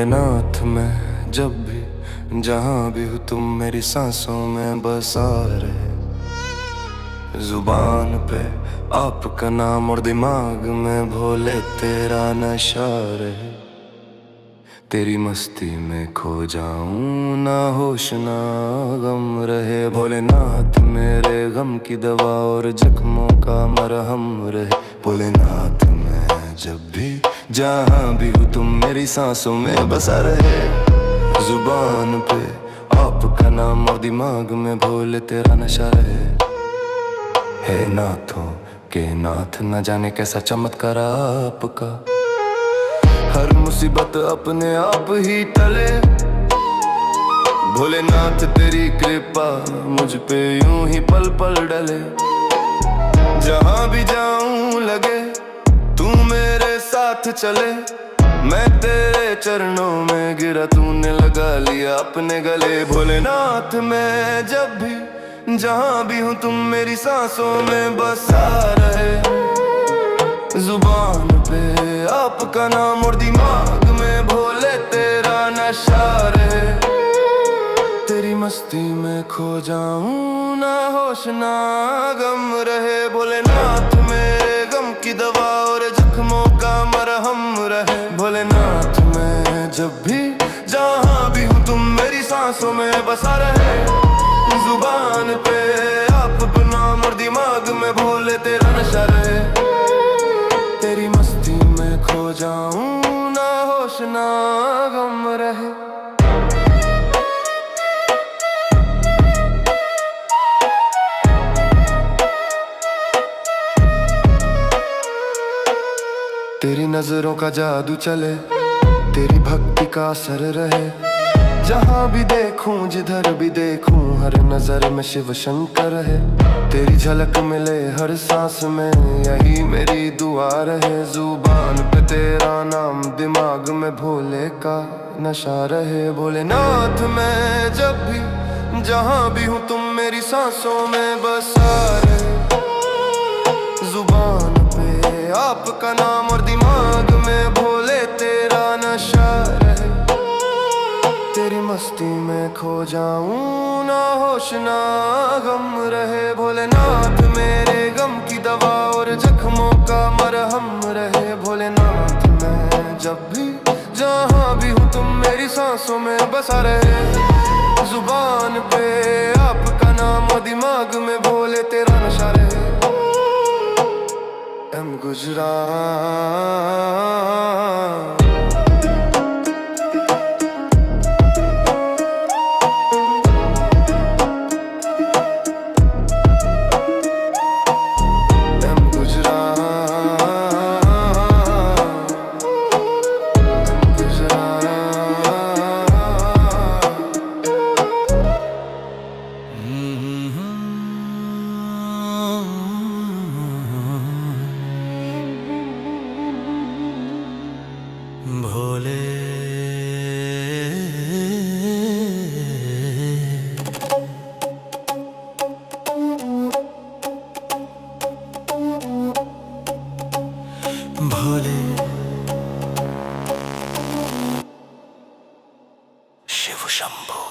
भोलेनाथ मैं जब भी जहाँ भी हूँ तुम मेरी सांसों में बसा रहे। जुबान पे आपका नाम और दिमाग में भोले तेरा नशा रहे। तेरी मस्ती में खो जाऊं ना होश ना गम रहे। भोलेनाथ मेरे गम की दवा और जख्मों का मरहम रहे। भोलेनाथ मैं जब भी जहाँ भी हूँ तुम मेरी सांसों में बसा रहे। जुबान पे आपका नाम और दिमाग में भोले तेरा नशा रहे। हे नाथों के नाथ न जाने कैसा चमत्कार आपका। हर मुसीबत अपने आप ही टले। भोलेनाथ तेरी कृपा मुझ पे यूं ही पल पल डले। जहां भी जाऊं लगे तू मेरे साथ चले। मैं तेरे चरणों में गिरा तूने लगा लिया अपने गले। भोलेनाथ मैं जब भी जहां भी हूँ तुम मेरी सांसों में बसा रहे। जुबान पे आपका नाम और दिमाग में भोले तेरा नशा रहे। तेरी मस्ती में खो जाऊं ना होश ना गम रहे। भोलेनाथ मेरे गम की दवा और जख्मों का मरहम रहे। भोलेनाथ मैं जब भी जहाँ भी हूँ तुम मेरी सांसों में बसा रहे। जुबान पे आपका नाम और दिमाग में भोले तेरा नशा रहे। तेरी मस्ती में खो जाऊं ना होश ना गम रहे। तेरी नजरों का जादू चले, तेरी भक्ति का असर रहे। जहाँ भी देखूं जिधर भी देखूं हर नजर में शिव शंकर है। तेरी झलक मिले हर सांस में यही मेरी दुआ रहे। जुबान पे तेरा नाम दिमाग में भोले का नशा रहे। भोलेनाथ मैं जब भी जहाँ भी हूँ तुम मेरी सांसों में बसा रहे। जुबान पे आपका नाम और दिमाग में भोले तेरा नशा रहे। तेरी मस्ती में खो जाऊं ना होश ना गम रहे। भोलेनाथ मेरे गम की दवा और जख्मों का मरहम रहे। भोलेनाथ मैं जब भी जहाँ भी हूँ तुम मेरी सांसों में बसा रहे। जुबान पे आपका नाम और दिमाग में भोले तेरा नशा रहे। गुजरात भोले भोले शिव शंभो।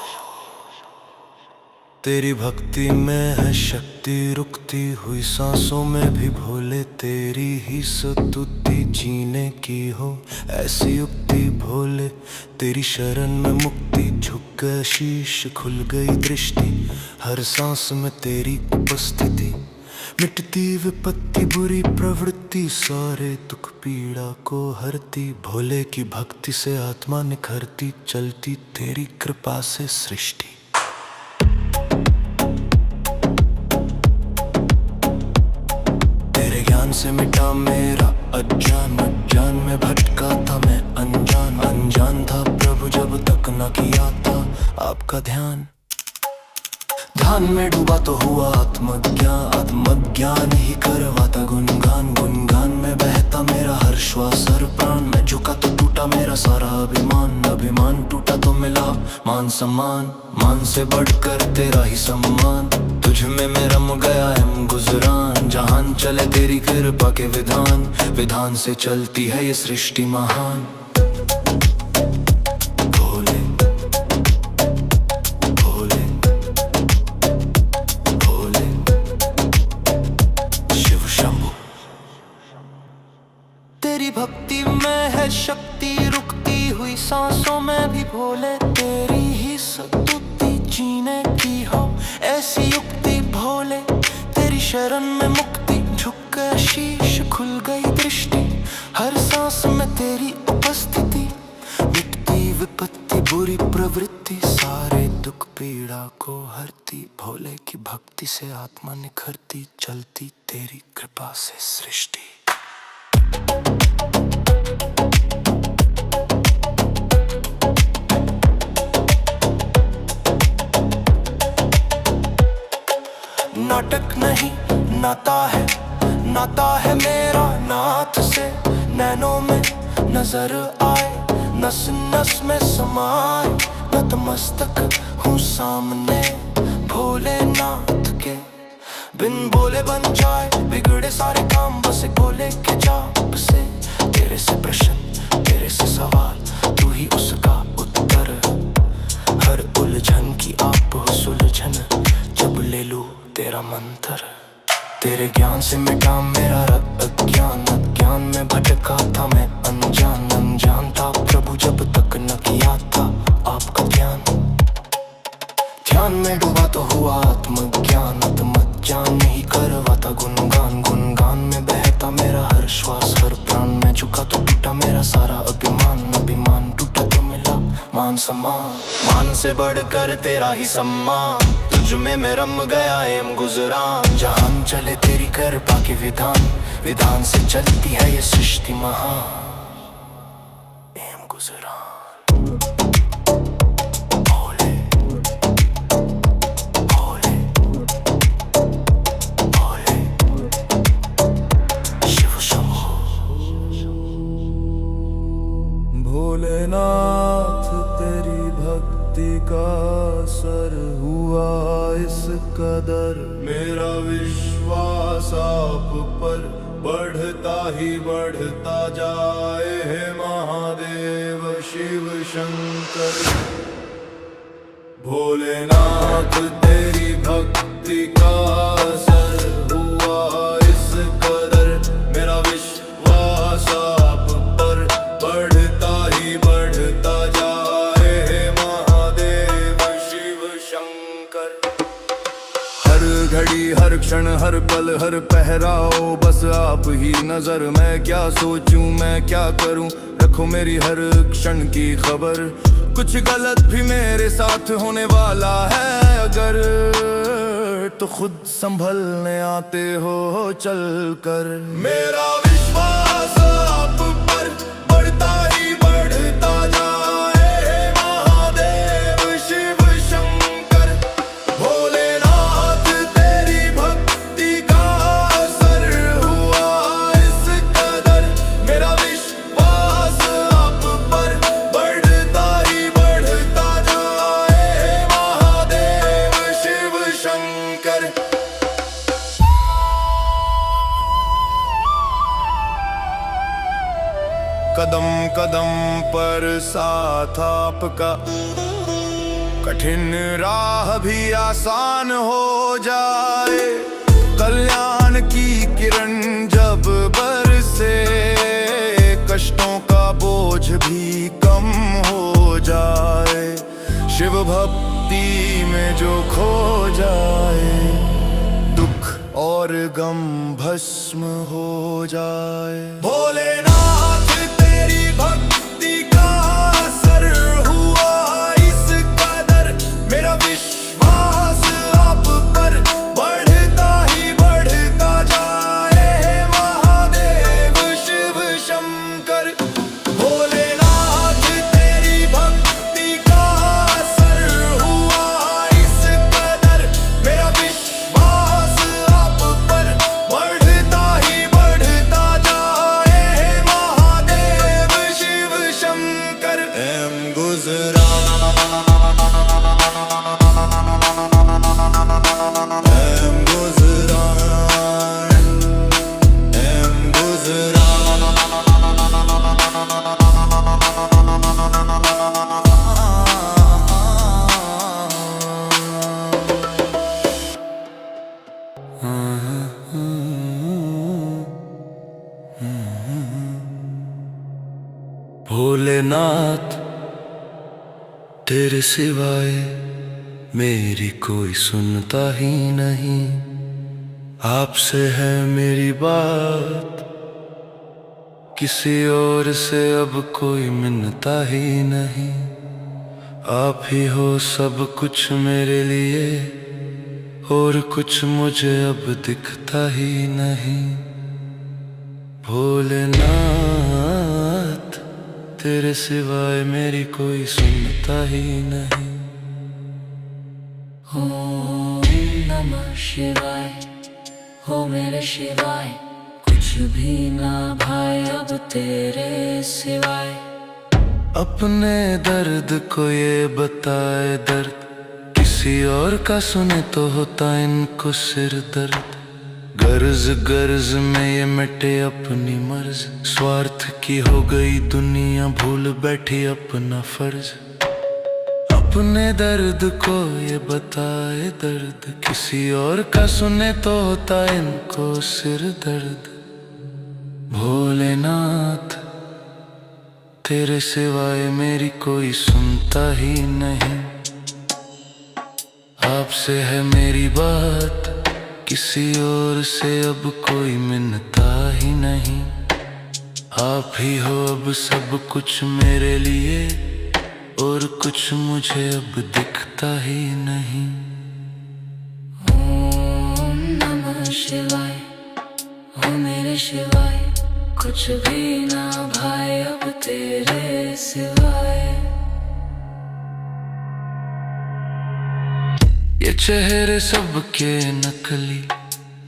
तेरी भक्ति में है शक्ति रुकती हुई सांसों में भी भोले तेरी ही स्तुति जीने की हो ऐसी युक्ति भोले। तेरी शरण में मुक्ति झुक गए शीश खुल गई दृष्टि। हर सांस में तेरी उपस्थिति मिटती विपत्ति बुरी प्रवृत्ति सारे दुख पीड़ा को हरती। भोले की भक्ति से आत्मा निखरती चलती तेरी कृपा से सृष्टि। से मिटा मेरा अज्ञान अज्ञान में भटका था मैं अनजान अनजान था प्रभु जब तक न किया था आपका ध्यान। ध्यान में डूबा तो हुआ आत्मज्ञान आत्मज्ञान ही करवाता गुनगान। गुनगान में बहता मेरा हर श्वास हर प्राण। मैं झुका तो टूटा मेरा सारा अभिमान। अभिमान टूटा तो मिला मान सम्मान। मान से बढ़कर तेरा ही सम्मान। तुझ में मैं रम गया है गुजरान। जहान चले तेरी कृपा के विधान। विधान से चलती है ये सृष्टि महान। सांसों में भी भोले तेरी ही सतुति जीने की हो ऐसी युक्ति भोले तेरी शरण में मुक्ति झुक गया शीश खुल गई दृष्टि हर सांस में तेरी उपस्थिति मिटती विपत्ति बुरी प्रवृत्ति सारे दुख पीड़ा को हरती भोले की भक्ति से आत्मा निखरती चलती तेरी कृपा से सृष्टि। नाटक नहीं नाता है मेरा नाथ से नैनों में नजर आए नस नस में समाए नतमस्तक हूँ सामने भोलेनाथ के बिन बोले बन जाए बिगड़े सारे काम बस एक बोले के जाप से तेरे से प्रश्न तेरे से सवाल तू ही उसका उत्तर हर उलझन की आप हो सुलझन जब ले लूं तेरा मंत्र तेरे ज्ञान से मिटा मेरा अज्ञान में भटका था मैं अनजान था प्रभु जब तक न किया था आपका ध्यान में डूबा तो हुआ आत्मज्ञान आत्मज्ञान नहीं करवाता गुनगान में बहता मेरा हर श्वास हर प्राण में झुका तो टूटा मेरा सारा अभिमान टूटा तो मिला मान सम्मान से बढ़कर तेरा ही सम्मान तुझ में मैं रम गया एम गुजरान जहां चले तेरी कृपा के विधान से चलती है ये सृष्टि महान एम गुजरान। भोलेनाथ तेरी भक्ति का असर हुआ इस कदर मेरा विश्वास आप पर बढ़ता ही बढ़ता जाए हे महादेव शिव शंकर। भोलेनाथ तेरी भक्ति का असर हुआ इस कदर मेरा विश्वास आप पर बढ़ता ही बढ़ता जाए हे महादेव शिव शंकर। हर घड़ी हर क्षण हर पल हर पहराओ बस आप ही नजर मैं क्या सोचूं मैं क्या करूं रखो मेरी हर क्षण की खबर कुछ गलत भी मेरे साथ होने वाला है अगर तो खुद संभलने आते हो चल कर मेरा विश्वास आप पर बढ़ता ही बढ़ता जाए महादेव शिव शंकर। भोलेनाथ तेरी भक्ति का असर हुआ इस कदर मेरा विश्वास आप पर बढ़ता ही बढ़ता जाए महादेव शिव शंकर। कदम कदम पर साथ आपका कठिन राह भी आसान हो जाए कल्याण की किरण जब बरसे कष्टों का बोझ भी कम हो जाए शिव भक्ति में जो खो जाए दुख और गम भस्म हो जाए। भोलेनाथ तेरी भक्ति का असर हुआ इस कदर मेरा विश्वास आप पर बढ़ता ही बढ़ता जाए महादेव शिव शंकर। भोलेनाथ तेरी भक्ति का असर हुआ इस कदर मेरा विश्वास आप पर बढ़ता ही बढ़ता जाए महादेव शिव शंकर। एम गुजरान एम गुजरान एम गुजरान। भोलेनाथ तेरे सिवाय मेरी कोई सुनता ही नहीं, आपसे है मेरी बात, किसी और से अब कोई मिलता ही नहीं। आप ही हो सब कुछ मेरे लिए, और कुछ मुझे अब दिखता ही नहीं। भोलेनाथ, तेरे सिवाय मेरी कोई सुनता ही नहीं। ओम नमः शिवाय, हो मेरे शिवाय, कुछ भी ना भाई अब तेरे सिवाय। अपने दर्द को ये बताए दर्द, किसी और का सुने तो होता इनको सिर दर्द। गर्ज गर्ज में ये मिटे अपनी मर्ज, स्वार्थ की हो गई दुनिया, भूल बैठी अपना फर्ज। अपने दर्द को ये बताए दर्द, किसी और का सुने तो होता इनको सिर दर्द। भोलेनाथ, तेरे सिवाय मेरी कोई सुनता ही नहीं। आपसे है मेरी बात, किसी और से अब कोई मिलता ही नहीं। आप ही हो अब सब कुछ मेरे लिए, और कुछ मुझे अब दिखता ही नहीं। ओम नमः शिवाय, हो मेरे शिवाय, कुछ भी ना भाई अब तेरे सिवाय। ये चेहरे सबके नकली,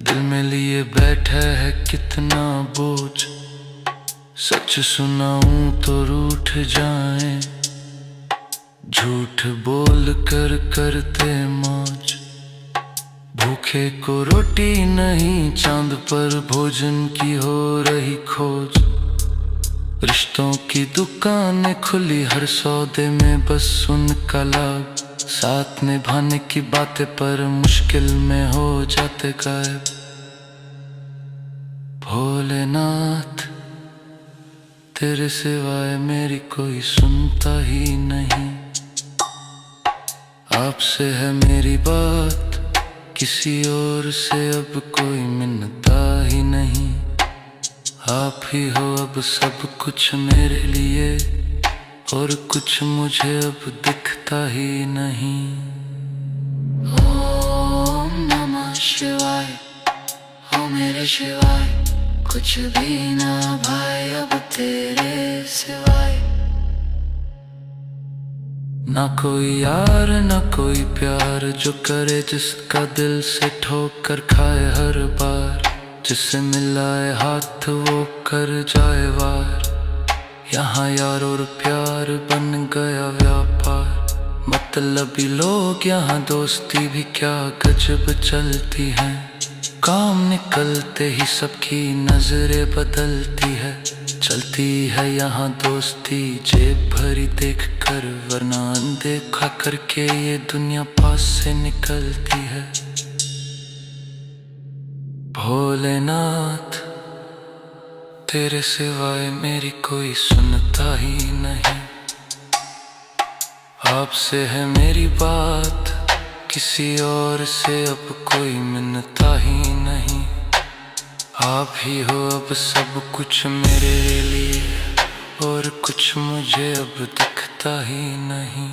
दिल में लिए बैठा है कितना बोझ। सच सुनाऊं तो रूठ जाए, झूठ बोल कर करते मौज। भूखे को रोटी नहीं, चांद पर भोजन की हो रही खोज। रिश्तों की दुकानें खुली, हर सौदे में बस उनका लाभ। साथ निभाने की बातें पर मुश्किल में हो जाते गायब। भोलेनाथ, तेरे सिवाय मेरी कोई सुनता ही नहीं। आपसे है मेरी बात, किसी और से अब कोई मिलता ही नहीं। आप ही हो अब सब कुछ मेरे लिए, और कुछ मुझे अब दिखता ही नहीं। ओम नमः शिवाय, हो मेरे शिवाय, कुछ भी ना भाई अब तेरे सिवाय। ना कोई यार ना कोई प्यार, जो करे जिसका दिल से ठोकर खाए हर बार। जिससे मिलाए हाथ वो कर जाए वार। यहाँ यार और प्यार बन गया व्यापार। मतलबी लोग यहाँ दोस्ती भी क्या गजब चलती है। काम निकलते ही सबकी नजरें बदलती है। चलती है यहाँ दोस्ती जेब भरी देख कर, वरना अनदेखा करके ये दुनिया पास से निकलती है। भोलेनाथ, तेरे सिवाय मेरी कोई सुनता ही नहीं। आपसे है मेरी बात, किसी और से अब कोई मिलता ही नहीं। आप ही हो अब सब कुछ मेरे लिए, और कुछ मुझे अब दिखता ही नहीं।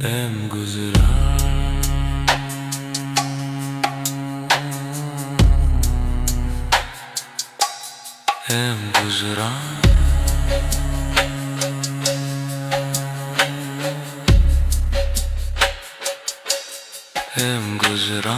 टाइम गुजरा गुजरा गुजरा